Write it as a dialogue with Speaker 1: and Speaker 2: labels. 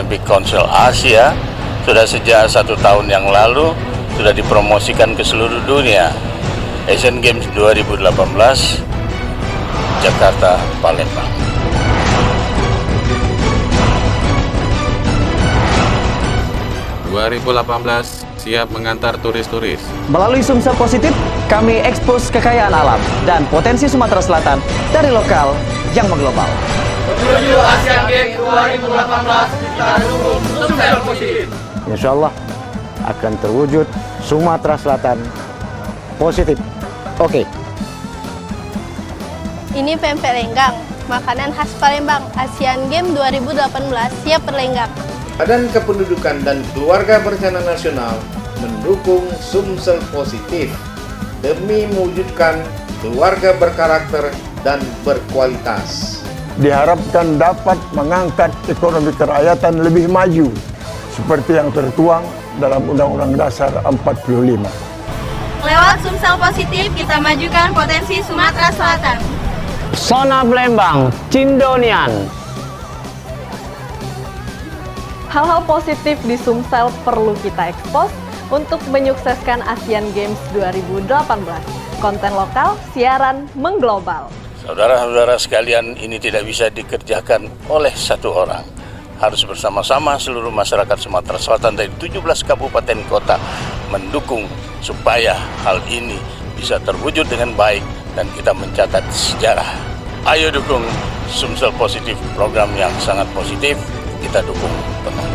Speaker 1: Paralympic Council Asia sudah sejak 1 tahun yang lalu sudah dipromosikan ke seluruh dunia. Asian Games 2018 Jakarta, Palembang.
Speaker 2: siap mengantar turis-turis.
Speaker 3: Melalui Sumsel Positif, kami ekspos kekayaan alam dan potensi Sumatera Selatan dari lokal yang mengglobal.
Speaker 4: Menuju Asian Games 2018, kita dukung Sumsel Positif.
Speaker 5: Insya Allah akan terwujud Sumatera Selatan positif. Oke.
Speaker 6: Ini pempek lenggang, makanan khas Palembang. Asian Games 2018 siap berlenggak.
Speaker 7: Badan Kependudukan dan Keluarga Berencana Nasional mendukung Sumsel Positif demi mewujudkan keluarga berkarakter dan berkualitas.
Speaker 8: Diharapkan dapat mengangkat ekonomi kerakyatan lebih maju seperti yang tertuang dalam Undang-Undang Dasar 45.
Speaker 6: Lewat Sumsel Positif, kita majukan potensi Sumatera Selatan.
Speaker 3: Sona Palembang, Cindonian.
Speaker 9: Hal-hal positif di Sumsel perlu kita ekspos untuk menyukseskan Asian Games 2018. Konten lokal, siaran mengglobal.
Speaker 1: Saudara-saudara sekalian, ini tidak bisa dikerjakan oleh satu orang. Harus bersama-sama seluruh masyarakat Sumatera Selatan dari 17 kabupaten kota mendukung supaya hal ini bisa terwujud dengan baik dan kita mencatat sejarah. Ayo dukung Sumsel Positif, program yang sangat positif, kita dukung penuh.